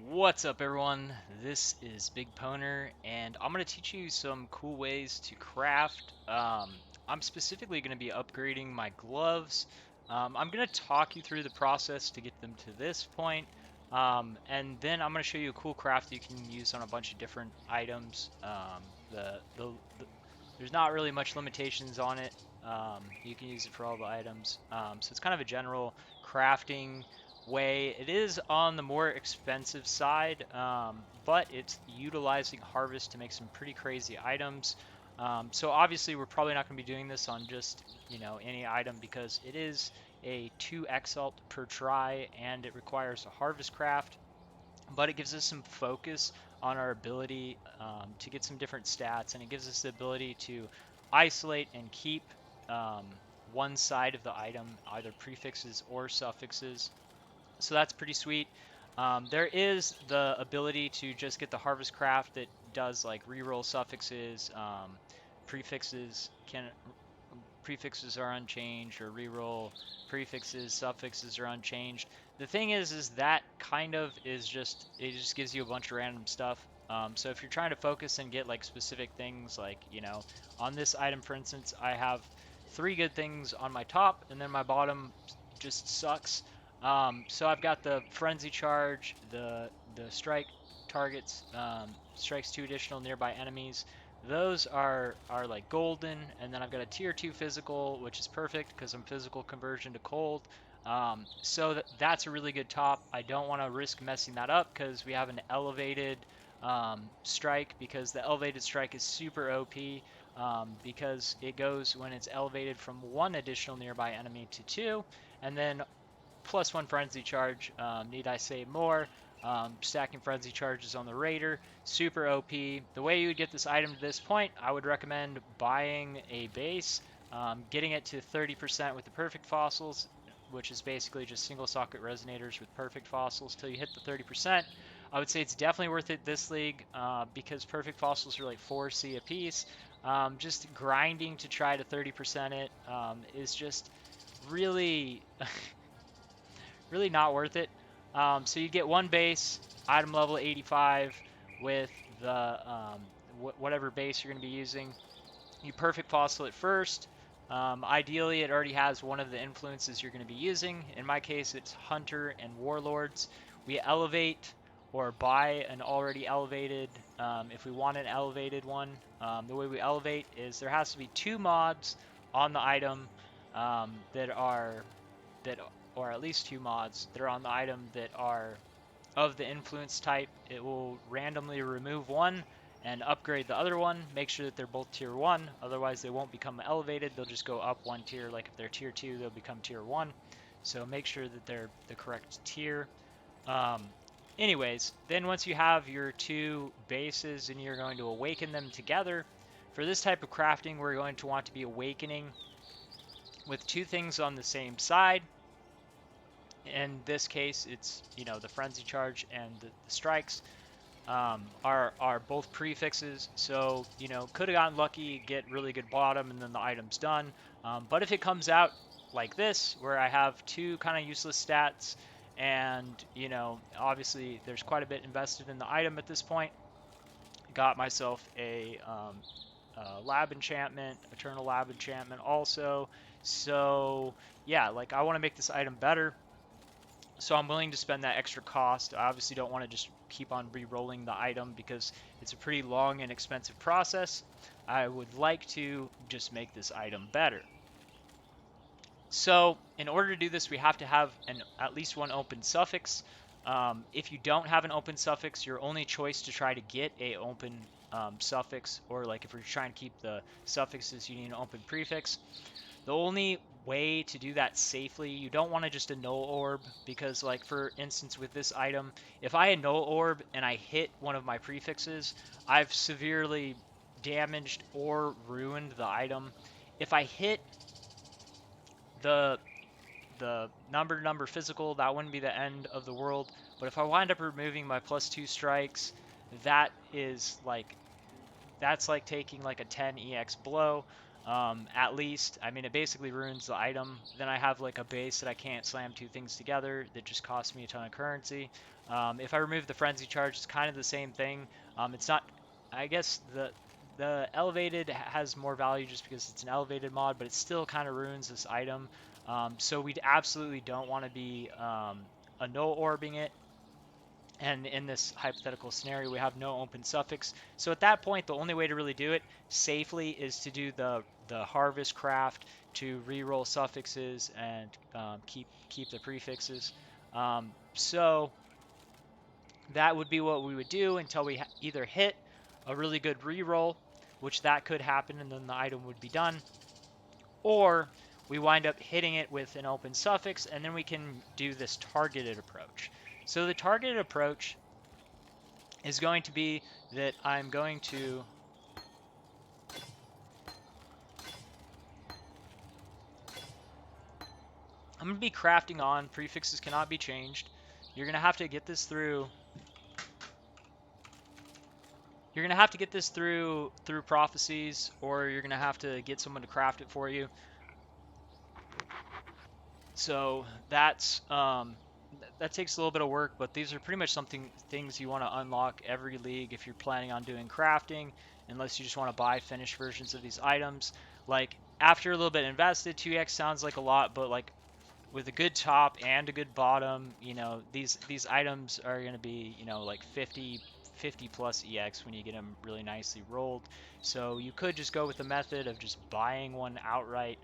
What's up, everyone? This is BigPowner, and I'm going to teach you some cool ways to craft. I'm specifically going to be upgrading my gloves. I'm going to talk you through the process to get them to this point, and then I'm going to show you a cool craft you can use on a bunch of different items. The There's not really much limitations on it. You can use it for all the items. So it's kind of a general crafting way. It is on the more expensive side, but it's utilizing harvest to make some pretty crazy items. So obviously we're probably not going to be doing this on just any item because it is a 2 exalt per try and it requires a harvest craft, but it gives us some focus on our ability to get some different stats, and it gives us the ability to isolate and keep um, one side of the item, either prefixes or suffixes. So that's pretty sweet. There is the ability to just get the harvest craft that does like reroll suffixes, prefixes are unchanged, or reroll prefixes, suffixes are unchanged. The thing is that kind of is it just gives you a bunch of random stuff. So if you're trying to focus and get like specific things, like on this item, for instance, I have 3 good things on my top, and then my bottom just sucks. So I've got the frenzy charge, the strike targets, strikes 2 additional nearby enemies. Those are like golden, and then I've got a tier 2 physical, which is perfect because I'm physical conversion to cold. So that's a really good top. I don't want to risk messing that up because we have an elevated strike, because the elevated strike is super OP, because it goes when it's elevated from 1 additional nearby enemy to 2, and then +1 frenzy charge. Need I say more? Stacking frenzy charges on the raider, super OP. The way you would get this item to this point, I would recommend buying a base, getting it to 30% with the perfect fossils, which is basically just single socket resonators with perfect fossils till you hit the 30%. I would say it's definitely worth it this league, because perfect fossils are like 4C a piece. Just grinding to try to 30% it is just really really not worth it. So you get one base, item level 85, with the whatever base you're going to be using. You perfect fossil it first. Ideally, it already has one of the influences you're going to be using. In my case, it's Hunter and Warlords. We elevate or buy an already elevated, if we want an elevated one. The way we elevate is there has to be 2 mods on the item, that are that or at least 2 mods that are on the item that are of the influence type. It will randomly remove one and upgrade the other one. Make sure that they're both tier 1, otherwise they won't become elevated. They'll just go up 1 tier. Like if they're tier 2, they'll become tier 1. So make sure that they're the correct tier. Um, Anyways, then once you have your 2 bases and you're going to awaken them together, for this type of crafting, we're going to want to be awakening with 2 things on the same side. In this case, it's the frenzy charge and the strikes, are both prefixes. So could have gotten lucky, get really good bottom, and then the item's done. But if it comes out like this, where I have 2 kind of useless stats, and obviously there's quite a bit invested in the item at this point, got myself a lab enchantment, eternal lab enchantment also. So yeah, like I want to make this item better, so I'm willing to spend that extra cost. I obviously don't want to just keep on re-rolling the item because it's a pretty long and expensive process. I would like to just make this item better. So in order to do this, we have to have at least one open suffix. If you don't have an open suffix, your only choice to try to get a open suffix, or like if you're trying to keep the suffixes, you need an open prefix. The only way to do that safely, you don't want to just annul orb, because like for instance with this item, if I annul orb and I hit one of my prefixes, I've severely damaged or ruined the item. If I hit the number physical, that wouldn't be the end of the world. But if I wind up removing my +2 strikes, that is like that's like taking like a 10 EX blow. at least. I mean, it basically ruins the item. Then I have like a base that I can't slam two things together that just costs me a ton of currency. If I remove the frenzy charge, it's kind of the same thing. It's not, I guess the elevated has more value just because it's an elevated mod, but it still kind of ruins this item. So we absolutely don't want to be a no orbing it. And in this hypothetical scenario, we have no open suffix. So at that point, the only way to really do it safely is to do the harvest craft to reroll suffixes and keep the prefixes. So that would be what we would do until we either hit a really good reroll, which that could happen, and then the item would be done, or we wind up hitting it with an open suffix, and then we can do this targeted approach. So the targeted approach is going to be that I'm going to be crafting on. Prefixes cannot be changed. You're going to have to get this through. You're going to have to get this through prophecies, or you're going to have to get someone to craft it for you. So that's that takes a little bit of work, but these are pretty much things you want to unlock every league if you're planning on doing crafting, unless you just want to buy finished versions of these items. Like after a little bit invested, 2x sounds like a lot, but like with a good top and a good bottom, you know, these items are going to be, you know, like 50 plus EX when you get them really nicely rolled. So you could just go with the method of just buying one outright.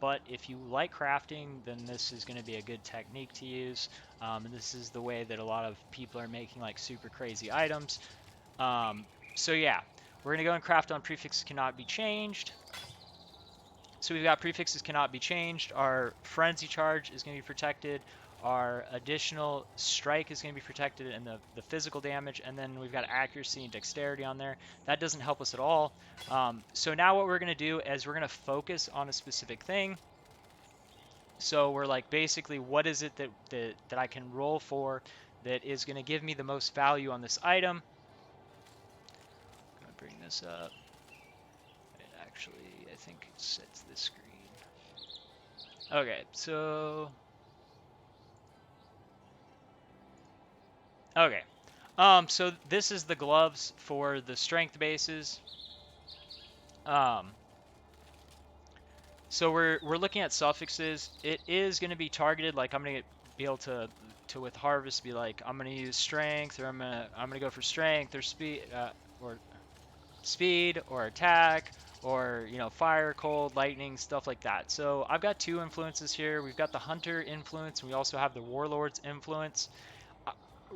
But if you like crafting, then this is going to be a good technique to use. And this is the way that a lot of people are making like super crazy items. So yeah, we're going to go and craft on prefix cannot be changed. So we've got prefixes cannot be changed. Our frenzy charge is going to be protected. Our additional strike is going to be protected, and the physical damage. And then we've got accuracy and dexterity on there. That doesn't help us at all. So now what we're going to do is we're going to focus on a specific thing. So we're like, basically, what is it that I can roll for that is going to give me the most value on this item? I'm going to bring this up. It actually, I think, sets this screen. Okay, so okay. So this is the gloves for the strength bases. So we're looking at suffixes. It is going to be targeted. Like I'm going to be able to with harvest be like I'm going to use strength, or I'm going to go for strength or speed or attack, or you know, fire, cold, lightning, stuff like that. So I've got two influences here. We've got the hunter influence, and we also have the warlord's influence.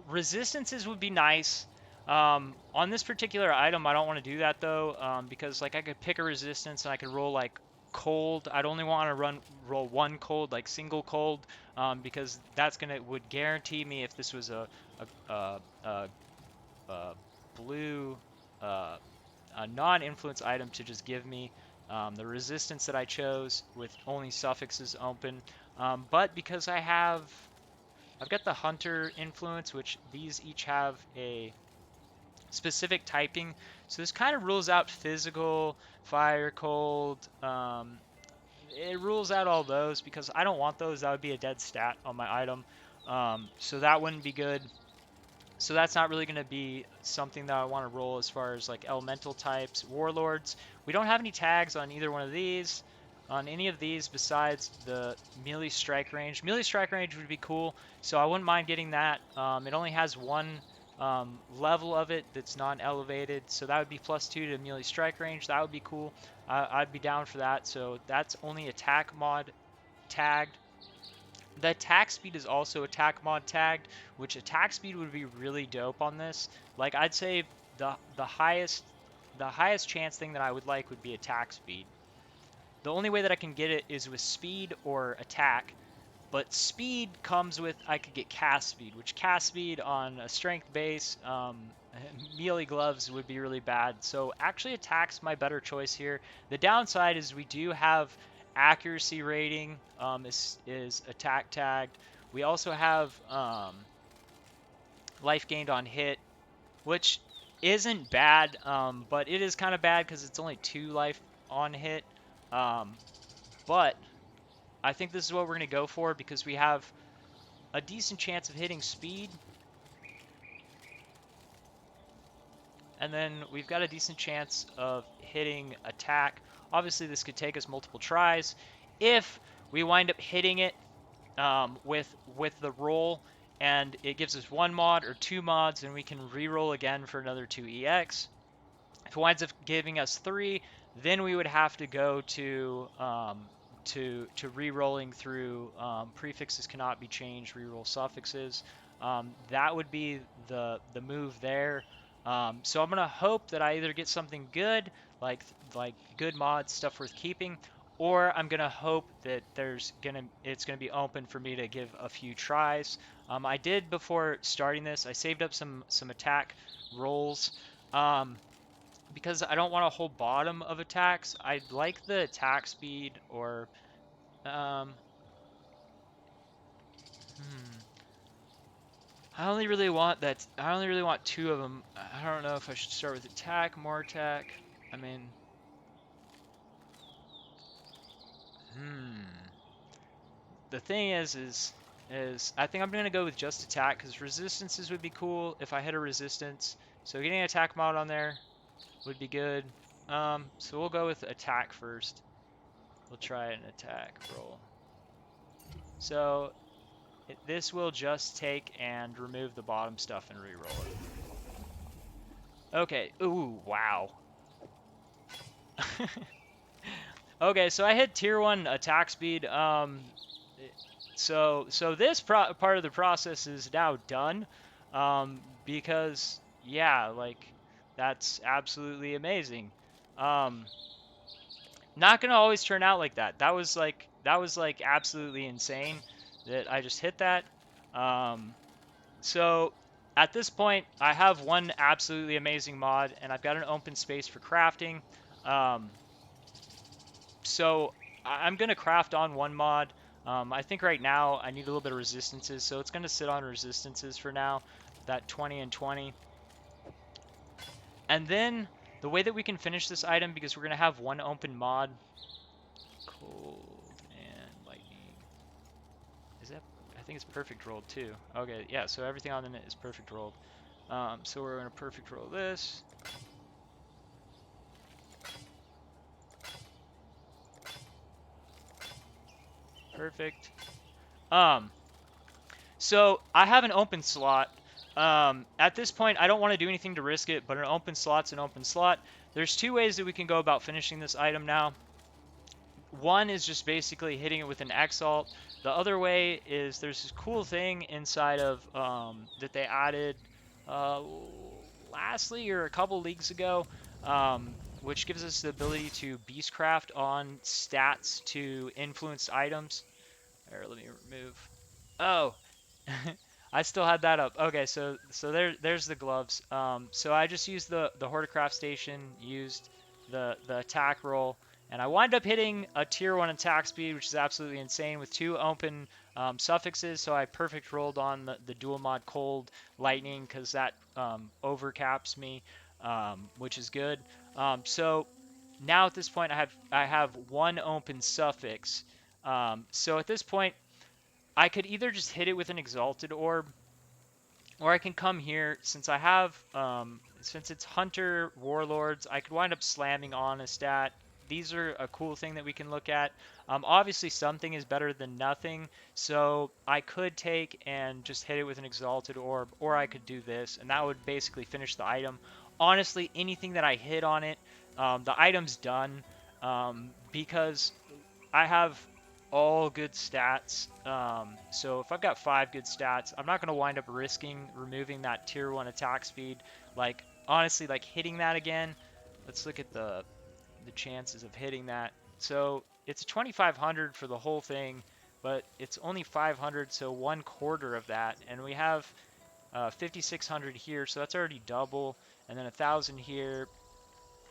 Resistances would be nice. On this particular item, I don't want to do that though, because like I could pick a resistance and I could roll like cold. I'd only want to roll one cold, like single cold, because that's would guarantee me, if this was a blue a non-influence item, to just give me the resistance that I chose with only suffixes open. But because I've got the hunter influence, which these each have a specific typing. So this kind of rules out physical, fire, cold. It rules out all those because I don't want those. That would be a dead stat on my item. So that wouldn't be good. So that's not really going to be something that I want to roll as far as like elemental types. Warlords, we don't have any tags on either one of these. On any of these besides the melee strike range. Melee strike range would be cool, so I wouldn't mind getting that. It only has one level of it that's non-elevated, so that would be +2 to melee strike range. That would be cool. I'd be down for that. So that's only attack mod tagged. The attack speed is also attack mod tagged, which attack speed would be really dope on this. Like I'd say the highest chance thing that I would like would be attack speed. The only way that I can get it is with speed or attack, but speed comes with, I could get cast speed, which cast speed on a strength base, melee gloves would be really bad. So actually attack's my better choice here. The downside is we do have accuracy rating, is attack tagged. We also have life gained on hit, which isn't bad, but it is kind of bad because it's only 2 life on hit. Um, but I think this is what we're going to go for because we have a decent chance of hitting speed. And then we've got a decent chance of hitting attack. Obviously, this could take us multiple tries. If we wind up hitting it with the roll, and it gives us 1 mod or 2 mods, and we can re-roll again for another 2 EX. If it winds up giving us 3, then we would have to go to re-rolling through prefixes cannot be changed, re-roll suffixes. That would be the move there. So I'm gonna hope that I either get something good, like good mods, stuff worth keeping, or I'm gonna hope that it's gonna be open for me to give a few tries. I did before starting this. I saved up some attack rolls. Because I don't want a whole bottom of attacks. I like the attack speed or um hmm. I only really want that. I only really want 2 of them. I don't know if I should start with attack, more attack. I mean, hmm. The thing is I think I'm gonna go with just attack because resistances would be cool if I hit a resistance. So getting an attack mod on there would be good. So we'll go with attack first. We'll try an attack roll. So this will just take and remove the bottom stuff and re-roll it. Okay. Ooh, wow. Okay, so I hit tier 1 attack speed. So this part of the process is now done. Because yeah, like that's absolutely amazing. Um, not gonna always turn out like that. That was like absolutely insane that I just hit that. Um, So at this point, I have one absolutely amazing mod, and I've got an open space for crafting. Um, so I'm going to craft on 1 mod. I think right now I need a little bit of resistances, so it's going to sit on resistances for now, that 20 and 20. And then the way that we can finish this item, because we're going to have 1 open mod, cold and lightning. Is that? I think it's perfect rolled too. Okay, yeah, so everything on the net is perfect rolled. So we're going to perfect roll this. Perfect. Um, so I have an open slot. At this point, I don't want to do anything to risk it, but an open slot's an open slot. There's 2 ways that we can go about finishing this item now. One is just basically hitting it with an Exalt. The other way is there's this cool thing inside of that they added uh, lastly or a couple leagues ago, which gives us the ability to beastcraft on stats to influenced items. Here, let me remove. Oh, I still had that up. Okay, so there's the gloves. So I just used the Horticraft station, used the attack roll, and I wind up hitting a tier 1 attack speed, which is absolutely insane with 2 open suffixes. So I perfect rolled on the dual mod cold lightning because that overcaps me, which is good. So now at this point I have 1 open suffix. So at this point I could either just hit it with an exalted orb, or I can come here, since I have, since it's Hunter Warlords, I could wind up slamming on a stat. These are a cool thing that we can look at. Obviously, something is better than nothing, so I could take and just hit it with an Exalted Orb, or I could do this, and that would basically finish the item. Honestly, anything that I hit on it, the item's done, because I have all good stats. So if I've got 5 good stats, I'm not going to wind up risking removing that tier 1 attack speed. Like, honestly, like hitting that again, let's look at the chances of hitting that. So it's 2,500 for the whole thing, but it's only 500, so 1/4 of that. And we have 5,600 here, so that's already double. And then 1,000 here.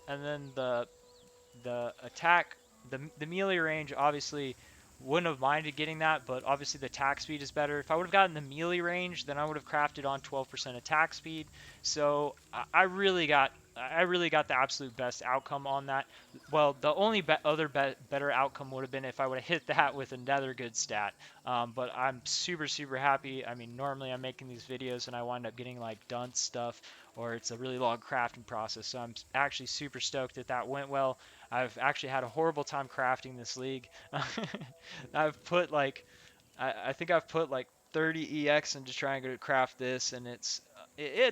And then the attack, the melee range, obviously wouldn't have minded getting that, but obviously the attack speed is better. If I would have gotten the melee range, then I would have crafted on 12% attack speed. So I really got I really got the absolute best outcome on that. Well, the only better outcome would have been if I would have hit that with another good stat. But I'm super happy. I mean, normally I'm making these videos and I wind up getting like dunce stuff, or it's a really long crafting process. So I'm actually super stoked that that went well. I've actually had a horrible time crafting this league. I've put like I think I've put like 30 EX into trying to craft this, and it's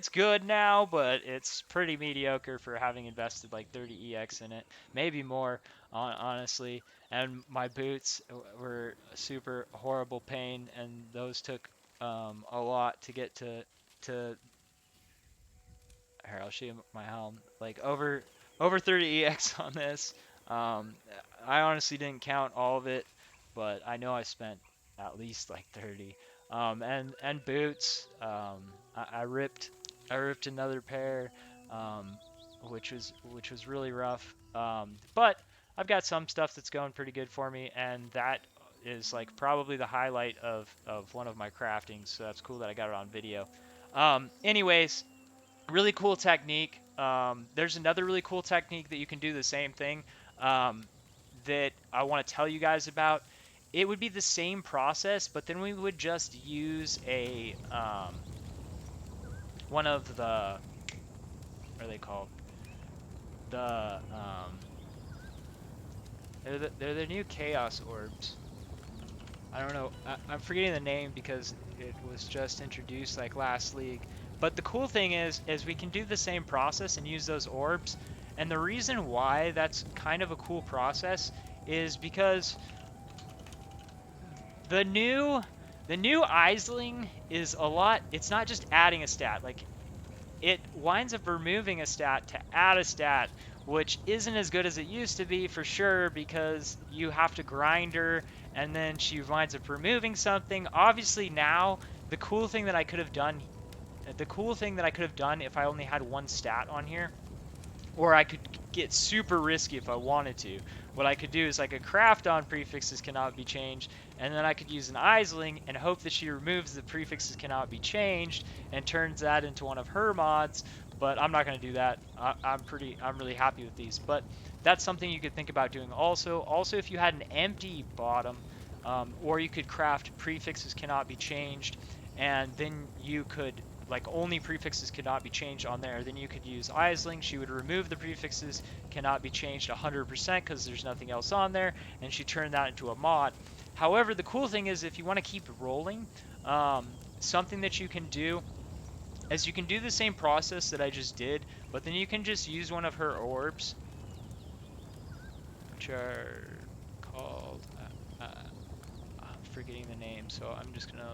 good now, but it's pretty mediocre for having invested like 30 EX in it, maybe more, honestly. And my boots were a super horrible pain, and those took a lot to get to here, I'll show you my helm. Like over 30 EX on this. Um, I honestly didn't count all of it, but I know I spent at least like 30. And boots. I ripped another pair, um, which was really rough. But I've got some stuff that's going pretty good for me, and that is like probably the highlight of one of my craftings. So that's cool that I got it on video. Anyways, really cool technique. There's another really cool technique that you can do the same thing, um, that I want to tell you guys about. It would be the same process, but then we would just use a one of the, what are they called? The they're the new chaos orbs. I don't know. I'm forgetting the name because it was just introduced like last league. But the cool thing is we can do the same process and use those orbs. And the reason why that's kind of a cool process is because the new the new Aisling is a lot. It's not just adding a stat. Like, it winds up removing a stat to add a stat, which isn't as good as it used to be for sure, because you have to grind her and then she winds up removing something. Obviously now the cool thing that I could have done if I only had one stat on here, or I could get super risky if I wanted to. What I could do is I could craft on prefixes cannot be changed, and then I could use an Aisling and hope that she removes the prefixes cannot be changed and turns that into one of her mods. But I'm not going to do that. I'm really happy with these. But that's something you could think about doing also. Also, if you had an empty bottom, or you could craft prefixes cannot be changed, and then you could, like, only prefixes cannot be changed on there, then you could use Aisling. She would remove the prefixes cannot be changed 100% because there's nothing else on there, and she turned that into a mod. However, the cool thing is, if you want to keep rolling, something that you can do is you can do the same process that I just did, but then you can just use one of her orbs, which are called, I'm forgetting the name, so I'm just gonna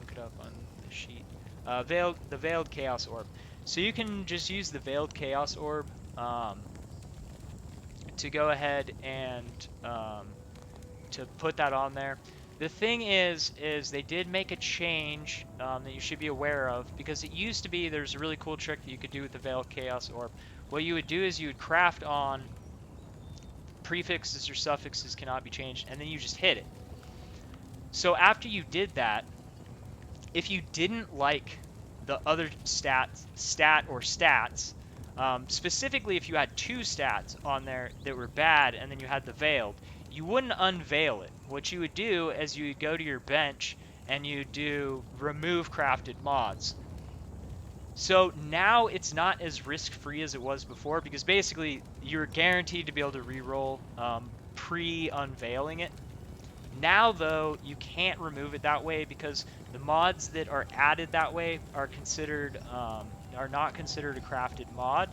look it up on the sheet. The Veiled Chaos Orb. So you can just use the Veiled Chaos Orb, to go ahead and to put that on there. The thing is they did make a change, that you should be aware of, because it used to be there's a really cool trick that you could do with the Veiled Chaos Orb. What you would do is you would craft on prefixes or suffixes cannot be changed, and then you just hit it. So after you did that, if you didn't like the other stat or stats, specifically if you had two stats on there that were bad and then you had the veiled, you wouldn't unveil it. What you would do is you would go to your bench and you do remove crafted mods. So now it's not as risk-free as it was before, because basically you're guaranteed to be able to reroll pre-unveiling it. Now, though, you can't remove it that way because the mods that are added that way are not considered a crafted mod.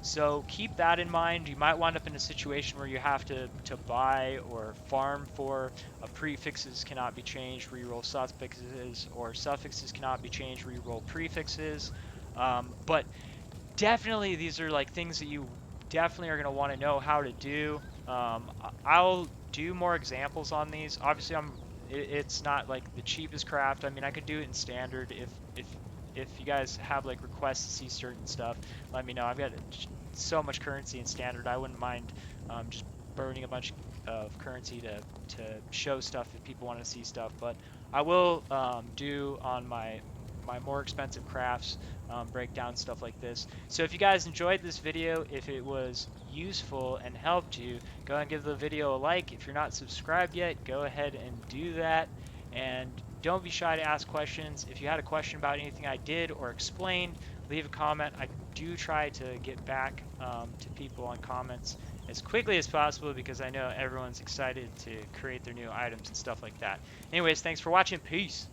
So keep that in mind. You might wind up in a situation where you have to buy or farm for a prefixes cannot be changed, reroll suffixes, or suffixes cannot be changed, reroll prefixes. But definitely these are like things that you definitely are going to want to know how to do. I'll do more examples on these. Obviously, it's not like the cheapest craft. I mean, I could do it in standard. If you guys have like requests to see certain stuff, let me know. I've got so much currency in standard. I wouldn't mind just burning a bunch of currency to show stuff if people want to see stuff. But I will do on my my more expensive crafts, break down stuff like this. So if you guys enjoyed this video, if it was useful and helped you, go ahead and give the video a like. If you're not subscribed yet, go ahead and do that. And don't be shy to ask questions. If you had a question about anything I did or explained, leave a comment. I do try to get back to people on comments as quickly as possible because I know everyone's excited to create their new items and stuff like that. Anyways, thanks for watching. Peace.